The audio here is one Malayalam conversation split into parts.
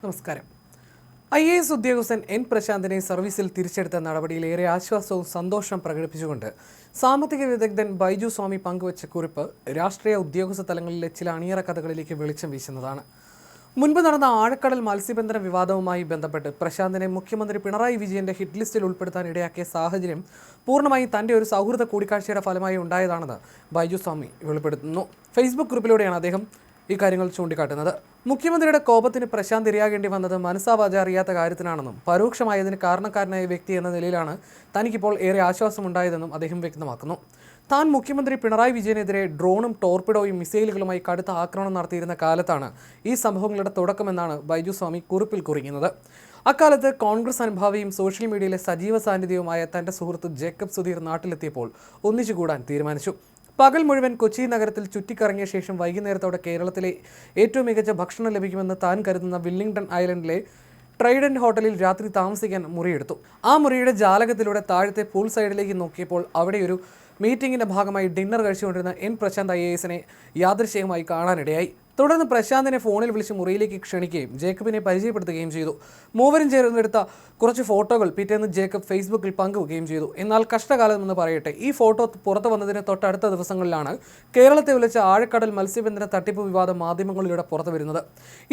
നമസ്കാരം. IAS ഉദ്യോഗസ്ഥൻ N പ്രശാന്തിനെ സർവീസിൽ തിരിച്ചെടുത്ത നടപടിയിൽ ഏറെ ആശ്വാസവും സന്തോഷം പ്രകടിപ്പിച്ചുകൊണ്ട് സാമ്പത്തിക വിദഗ്ധൻ ബൈജു സ്വാമി പങ്കുവച്ച കുറിപ്പ് രാഷ്ട്രീയ ഉദ്യോഗസ്ഥ തലങ്ങളിലെ ചില അണിയറ കഥകളിലേക്ക് വെളിച്ചം വീശുന്നതാണ്. മുൻപ് നടന്ന ആഴക്കടൽ മത്സ്യബന്ധന വിവാദവുമായി ബന്ധപ്പെട്ട് പ്രശാന്തിനെ മുഖ്യമന്ത്രി പിണറായി വിജയന്റെ ഹിറ്റ് ലിസ്റ്റിൽ ഉൾപ്പെടുത്താൻ ഇടയാക്കിയ സാഹചര്യം പൂർണ്ണമായും തന്റെ ഒരു സൗഹൃദ കൂടിക്കാഴ്ചയുടെ ഫലമായി ഉണ്ടായതാണെന്ന് ബൈജു സ്വാമി വെളിപ്പെടുത്തുന്നു. ഫേസ്ബുക്ക് ഗ്രൂപ്പിലൂടെയാണ് അദ്ദേഹം ഈ കാര്യങ്ങൾ ചൂണ്ടിക്കാട്ടുന്നത്. മുഖ്യമന്ത്രിയുടെ കോപത്തിന് പ്രശാന്ത് ഇരയാകേണ്ടി വന്നത് മനസ്സാവാച അറിയാത്ത കാര്യത്തിനാണെന്നും പരോക്ഷമായതിന് കാരണക്കാരനായ വ്യക്തി എന്ന നിലയിലാണ് തനിക്കിപ്പോൾ ഏറെ ആശ്വാസമുണ്ടായതെന്നും അദ്ദേഹം വ്യക്തമാക്കുന്നു. താൻ മുഖ്യമന്ത്രി പിണറായി വിജയനെതിരെ ഡ്രോണും ടോർപിഡോയും മിസൈലുകളുമായി കടുത്ത ആക്രമണം നടത്തിയിരുന്ന കാലത്താണ് ഈ സംഭവങ്ങളുടെ തുടക്കമെന്നാണ് ബൈജു സ്വാമി കുറിപ്പിൽ കുറിക്കുന്നത്. അക്കാലത്ത് കോൺഗ്രസ് അനുഭാവിയും സോഷ്യൽ മീഡിയയിലെ സജീവ സാന്നിധ്യവുമായ തന്റെ സുഹൃത്ത് ജേക്കബ് സുധീർ നാട്ടിലെത്തിയപ്പോൾ ഒന്നിച്ചുകൂടാൻ തീരുമാനിച്ചു. പകൽ മുഴുവൻ കൊച്ചി നഗരത്തിൽ ചുറ്റിക്കറങ്ങിയ ശേഷം വൈകുന്നേരത്തോടെ കേരളത്തിലെ ഏറ്റവും മികച്ച ഭക്ഷണം ലഭിക്കുമെന്ന് താൻ കരുതുന്ന വില്ലിംഗ്ടൺ ഐലൻഡിലെ ട്രൈഡന്റ് ഹോട്ടലിൽ രാത്രി താമസിക്കാൻ മുറിയെടുത്തു. ആ മുറിയുടെ ജാലകത്തിലൂടെ താഴത്തെ പൂൾ സൈഡിലേക്ക് നോക്കിയപ്പോൾ അവിടെ ഒരു മീറ്റിംഗിന്റെ ഭാഗമായി ഡിന്നർ കഴിച്ചുകൊണ്ടിരുന്ന N പ്രശാന്ത് IASനെ യാദൃശ്ചികമായി കാണാനിടയായി. തുടർന്ന് പ്രശാന്തിനെ ഫോണിൽ വിളിച്ച് മുറിയിലേക്ക് ക്ഷണിക്കുകയും ജേക്കബിനെ പരിചയപ്പെടുത്തുകയും ചെയ്തു. മൂവരും ചേർന്നെടുത്ത കുറച്ച് ഫോട്ടോകൾ പിറ്റേന്ന് ജേക്കബ് ഫേസ്ബുക്കിൽ പങ്കുവെക്കുകയും ചെയ്തു. എന്നാൽ കഷ്ടകാലമെന്ന് പറയട്ടെ, ഈ ഫോട്ടോ പുറത്തു വന്നതിന് തൊട്ടടുത്ത ദിവസങ്ങളിലാണ് കേരളത്തെ വിളിച്ച ആഴക്കടൽ മത്സ്യബന്ധന തട്ടിപ്പ് വിവാദം മാധ്യമങ്ങളിലൂടെ പുറത്തു വരുന്നത്.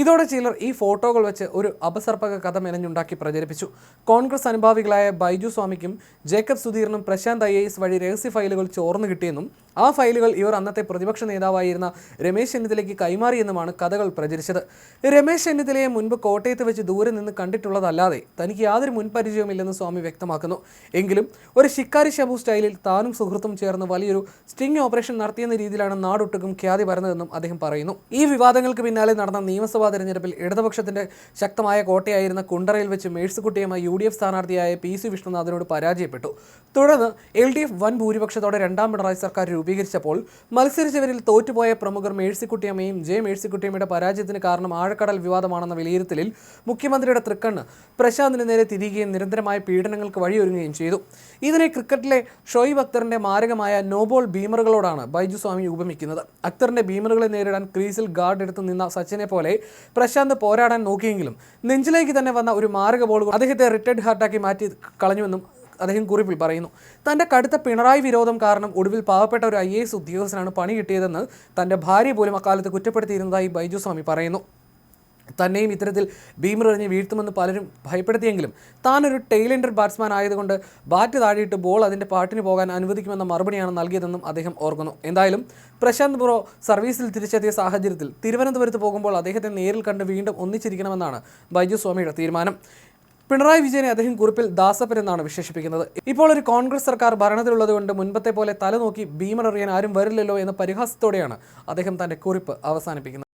ഇതോടെ ചിലർ ഈ ഫോട്ടോകൾ വെച്ച് ഒരു അപസർപ്പക കഥ മെനഞ്ഞുണ്ടാക്കി പ്രചരിപ്പിച്ചു. കോൺഗ്രസ് അനുഭാവികളായ ബൈജു സ്വാമിക്കും ജേക്കബ് സുധീറിനും പ്രശാന്ത് IAS വഴി രഹസ്യ ഫയലുകൾ ചോർന്നു കിട്ടിയെന്നും ആ ഫയലുകൾ ഇവർ അന്നത്തെ പ്രതിപക്ഷ നേതാവായിരുന്ന രമേശ് ചെന്നിത്തലയ്ക്ക് കൈമാറിയെന്നുമാണ് കഥകൾ പ്രചരിച്ചത്. രമേശ് ചെന്നിത്തലയെ മുൻപ് കോട്ടയത്ത് വെച്ച് ദൂരെ നിന്ന് കണ്ടിട്ടുള്ളതല്ലാതെ തനിക്ക് യാതൊരു മുൻപരിചയവുമില്ലെന്ന് സ്വാമി വ്യക്തമാക്കുന്നു. എങ്കിലും ഒരു ശിക്കാരി ശബു സ്റ്റൈലിൽ താനും സുഹൃത്തും ചേർന്ന് വലിയൊരു സ്റ്റിംഗ് ഓപ്പറേഷൻ നടത്തിയെന്ന രീതിയിലാണ് നാടൊട്ടുക്കും ഖ്യാതി പരന്നതെന്നും അദ്ദേഹം പറയുന്നു. ഈ വിവാദങ്ങൾക്ക് പിന്നാലെ നടന്ന നിയമസഭാ തെരഞ്ഞെടുപ്പിൽ ഇടതുപക്ഷത്തിന്റെ ശക്തമായ കോട്ടയായിരുന്ന കുണ്ടറയിൽ വെച്ച് മേഴ്സിക്കുട്ടിയുമായി UDF സ്ഥാനാർത്ഥിയായ PC വിഷ്ണുനാഥിനോട് പരാജയപ്പെട്ടു. തുടർന്ന് LDF വൻ ഭൂരിപക്ഷത്തോടെ രണ്ടാം പിണറായി സർക്കാർ രൂപീകരിച്ചപ്പോൾ മത്സരിച്ചവരിൽ തോറ്റുപോയ പ്രമുഖർ മേഴ്സിക്കുട്ടിയമ്മയും മേഴ്സിക്കുട്ടിയമ്മയുടെ പരാജയത്തിന് കാരണം ആഴക്കടൽ വിവാദമാണെന്ന വിലയിരുത്തലിൽ മുഖ്യമന്ത്രിയുടെ തൃക്കണ്ണ് പ്രശാന്തിന് നേരെ തിരികുകയും നിരന്തരമായ പീഡനങ്ങൾക്ക് വഴിയൊരുങ്ങുകയും ചെയ്തു. ഇതിനെ ക്രിക്കറ്റിലെ ഷോയിബ് അക്തറിന്റെ മാരകമായ നോബോൾ ബീമറുകളോടാണ് ബൈജു സ്വാമി ഉപമിക്കുന്നത്. അക്തറിന്റെ ബീമറുകളെ നേരിടാൻ ക്രീസിൽ ഗാർഡ് എടുത്ത് നിന്ന സച്ചിനെ പോലെ പ്രശാന്ത് പോരാടാൻ നോക്കിയെങ്കിലും നെഞ്ചിലേക്ക് തന്നെ വന്ന ഒരു മാരക ബോൾ അദ്ദേഹത്തെ റിട്ടയർഡ് ഹാർട്ടാക്കി മാറ്റി കളഞ്ഞുവെന്നും അദ്ദേഹം കുറിപ്പിൽ പറയുന്നു. തൻ്റെ കടുത്ത പിണറായി വിരോധം കാരണം ഒടുവിൽ പാവപ്പെട്ട ഒരു IAS ഉദ്യോഗസ്ഥനാണ് പണി കിട്ടിയതെന്ന് തൻ്റെ ഭാര്യ പോലും അക്കാലത്ത് കുറ്റപ്പെടുത്തിയിരുന്നതായി ബൈജു സ്വാമി പറയുന്നു. തന്നെയും ഇത്തരത്തിൽ ബീമർ എറിഞ്ഞ് വീഴ്ത്തുമെന്ന് പലരും ഭയപ്പെടുത്തിയെങ്കിലും താനൊരു ടെയിലെൻഡർ ബാറ്റ്സ്മാൻ ആയതുകൊണ്ട് ബാറ്റ് താഴെയിട്ട് ബോൾ അതിൻ്റെ പാട്ടിന് പോകാൻ അനുവദിക്കുമെന്ന മറുപടിയാണ് നൽകിയതെന്നും അദ്ദേഹം ഓർക്കുന്നു. എന്തായാലും പ്രശാന്ത് ബ്രോ സർവീസിൽ തിരിച്ചെത്തിയ സാഹചര്യത്തിൽ തിരുവനന്തപുരത്ത് പോകുമ്പോൾ അദ്ദേഹത്തെ നേരിൽ കണ്ട് വീണ്ടും ഒന്നിച്ചിരിക്കണമെന്നാണ് ബൈജു സ്വാമിയുടെ തീരുമാനം. പിണറായി വിജയനെ അദ്ദേഹം കുറിപ്പിൽ ദാസപ്പൻ എന്നാണ് വിശേഷിപ്പിക്കുന്നത്. ഇപ്പോൾ ഒരു കോൺഗ്രസ് സർക്കാർ ഭരണത്തിലുള്ളതുകൊണ്ട് മുൻപത്തെ പോലെ തല നോക്കി ബീമർ എറിയാൻ ആരും വരില്ലല്ലോ എന്ന പരിഹാസത്തോടെയാണ് അദ്ദേഹം തൻ്റെ കുറിപ്പ് അവസാനിപ്പിക്കുന്നത്.